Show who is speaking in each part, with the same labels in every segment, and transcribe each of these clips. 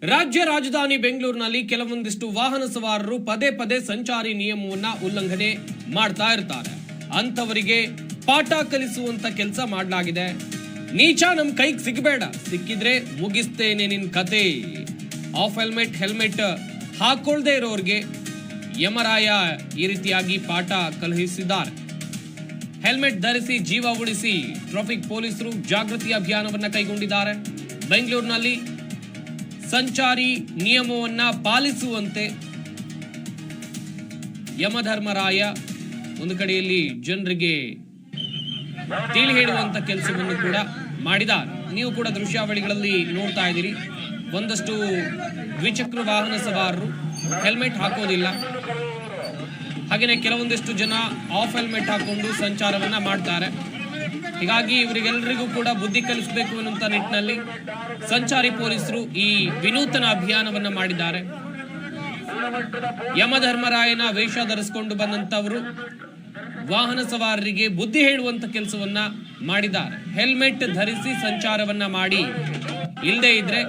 Speaker 1: ರಾಜ್ಯ ರಾಜಧಾನಿ ಬೆಂಗಳೂರಿನಲ್ಲಿ ಕೆಲವೊಂದಿಷ್ಟು ವಾಹನ ಸವಾರರು ಪದೇ ಪದೇ ಸಂಚಾರಿ ನಿಯಮವನ್ನ ಉಲ್ಲಂಘನೆ ಮಾಡ್ತಾ ಇರ್ತಾರೆ. ಅಂತವರಿಗೆ ಪಾಠ ಕಲಿಸುವಂತ ಕೆಲಸ ಮಾಡಲಾಗಿದೆ. ನೀಚ ನಮ್ ಕೈಗೆ ಸಿಗಬೇಡ, ಸಿಕ್ಕಿದ್ರೆ ಮುಗಿಸ್ತೇನೆ ನಿನ್ ಕತೆ. ಆಫ್ ಹೆಲ್ಮೆಟ್ ಹಾಕೊಳ್ದೇ ಇರೋರಿಗೆ ಯಮರಾಯ ಈ ರೀತಿಯಾಗಿ ಪಾಠ ಕಲಿಸಿದ್ದಾರೆ. ಹೆಲ್ಮೆಟ್ ಧರಿಸಿ ಜೀವ ಉಳಿಸಿ ಟ್ರಾಫಿಕ್ ಪೊಲೀಸರು ಜಾಗೃತಿ ಅಭಿಯಾನವನ್ನ ಕೈಗೊಂಡಿದ್ದಾರೆ. ಬೆಂಗಳೂರಿನಲ್ಲಿ ಸಂಚಾರಿ ನಿಯಮವನ್ನ ಪಾಲಿಸುವಂತೆ ಯಮಧರ್ಮರಾಯ ಒಂದು ಕಡೆಯಲ್ಲಿ ಜನರಿಗೆ ತಿಳಿ ಹೇಳುವಂತ ಕೆಲಸವನ್ನು ಕೂಡ ಮಾಡಿದ್ದಾರೆ. ನೀವು ಕೂಡ ದೃಶ್ಯಾವಳಿಗಳಲ್ಲಿ ನೋಡ್ತಾ ಇದ್ದೀರಿ, ಒಂದಷ್ಟು ದ್ವಿಚಕ್ರ ವಾಹನ ಸವಾರರು ಹೆಲ್ಮೆಟ್ ಹಾಕೋದಿಲ್ಲ, ಹಾಗೆಯೇ ಕೆಲವೊಂದಿಷ್ಟು ಜನ ಆಫ್ ಹೆಲ್ಮೆಟ್ ಹಾಕೊಂಡು ಸಂಚಾರವನ್ನ ಮಾಡ್ತಾರೆ. ಹೀಗಾಗಿ ಇವರಿಗೆಲ್ಲರಿಗೂ ಕೂಡ ಬುದ್ಧಿ ಕಲಿಸಬೇಕು ಅನ್ನುವಂತ ನಿಟ್ಟಿನಲ್ಲಿ ಸಂಚಾರಿ ಪೊಲೀಸರು ಈ ವಿನೂತನ ಅಭಿಯಾನವನ್ನ ಮಾಡಿದ್ದಾರೆ. ಯಮಧರ್ಮರಾಯನ ವೇಷ ಧರಿಸಿಕೊಂಡು ಬಂದಂತವರು ವಾಹನ ಸವಾರರಿಗೆ ಬುದ್ಧಿ ಹೇಳುವಂತ ಕೆಲಸವನ್ನ ಮಾಡಿದ್ದಾರೆ. ಹೆಲ್ಮೆಟ್ ಧರಿಸಿ ಸಂಚಾರವನ್ನ ಮಾಡಿ, ಇಲ್ಲದೆ ಇದ್ರೆ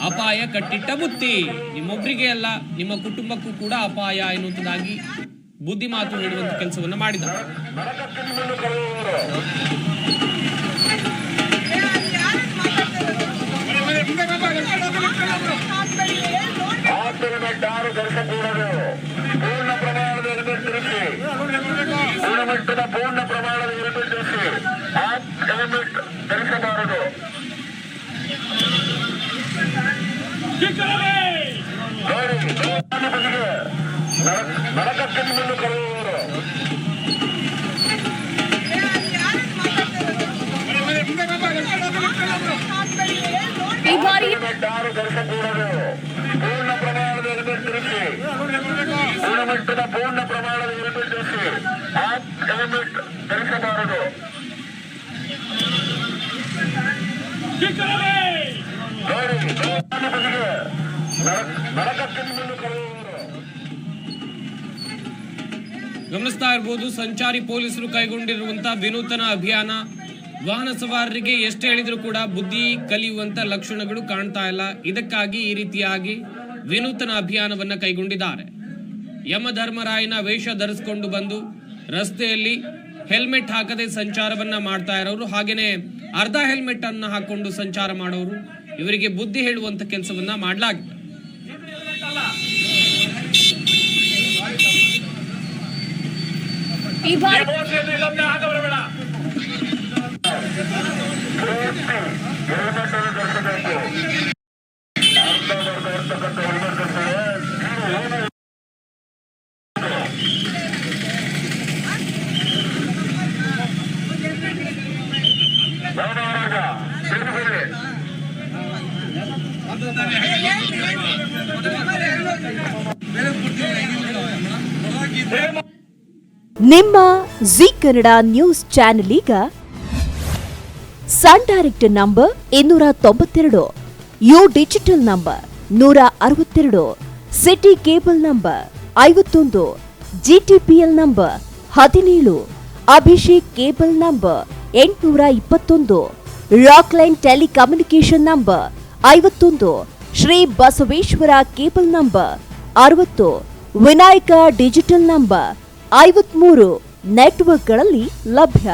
Speaker 1: ಅಪಾಯ ಕಟ್ಟಿಟ್ಟ ಬುತ್ತಿ, ನಿಮ್ಮೊಬ್ಬರಿಗೆ ಅಲ್ಲ ನಿಮ್ಮ ಕುಟುಂಬಕ್ಕೂ ಕೂಡ ಅಪಾಯ ಎನ್ನುವುದಾಗಿ ಬುದ್ಧಿ ಮಾತು ಹೇಳುವಂತ ಕೆಲಸವನ್ನ ಮಾಡಿದ್ದಾರೆ.
Speaker 2: ಪೂರ್ಣ ಪ್ರಮಾಣದ ಹೆಲ್ಮೆಟ್ ಧರಿಸಿ, ಹೆಲ್ಮೆಟ್ ಧರಿಸಬಾರದು. ನರಕಕ್ಕೆಂದು ಕರೆಯುವವರು ಯಾರು ಧರಿಸಕೂಡದು. ಪೂರ್ಣ ಪ್ರಮಾಣದ ಹೆಲ್ಮೆಟ್ ಧರಿಸಿ, ಗುಣಮಟ್ಟದ ಪೂರ್ಣ ಪ್ರಮಾಣದ ಹೆಲ್ಮೆಟ್ ಧರಿಸಿ, ಹೆಲ್ಮೆಟ್ ಧರಿಸಬಾರದು. ನರಕಕ್ಕೆಂದು ಕರೆಯುವವರು
Speaker 1: ಗಮನಿಸ್ತಾ ಇರಬಹುದು. ಸಂಚಾರಿ ಪೊಲೀಸರು ಕೈಗೊಂಡಿರುವಂತಹ ವಿನೂತನ ಅಭಿಯಾನ. ವಾಹನ ಸವಾರರಿಗೆ ಎಷ್ಟು ಹೇಳಿದ್ರು ಕೂಡ ಬುದ್ಧಿ ಕಲಿಯುವಂತ ಲಕ್ಷಣಗಳು ಕಾಣ್ತಾ ಇಲ್ಲ. ಇದಕ್ಕಾಗಿ ಈ ರೀತಿಯಾಗಿ ವಿನೂತನ ಅಭಿಯಾನವನ್ನ ಕೈಗೊಂಡಿದ್ದಾರೆ. ಯಮಧರ್ಮರಾಯನ ವೇಷ ಧರಿಸಿಕೊಂಡು ಬಂದು ರಸ್ತೆಯಲ್ಲಿ ಹೆಲ್ಮೆಟ್ ಹಾಕದೆ ಸಂಚಾರವನ್ನ ಮಾಡ್ತಾ ಇರೋರು, ಹಾಗೇನೆ ಅರ್ಧ ಹೆಲ್ಮೆಟ್ ಅನ್ನ ಹಾಕೊಂಡು ಸಂಚಾರ ಮಾಡೋರು, ಇವರಿಗೆ ಬುದ್ಧಿ ಹೇಳುವಂತ ಕೆಲಸವನ್ನ ಮಾಡಲಾಗಿದೆ.
Speaker 3: ನಿಮ್ಮ ಜಿ ಕನ್ನಡ ನ್ಯೂಸ್ ಚಾನೆಲ್ ಈಗ Sun Direct number 292, U digital number 162, City cable number 51, GTPL number 17, Abhishek cable number 821, Rockline telecommunication number 51, Shri Basaveshwara cable number 60, Vinayaka digital number 53 ನೆಟ್ವರ್ಕ್ಗಳಲ್ಲಿ ಲಭ್ಯ.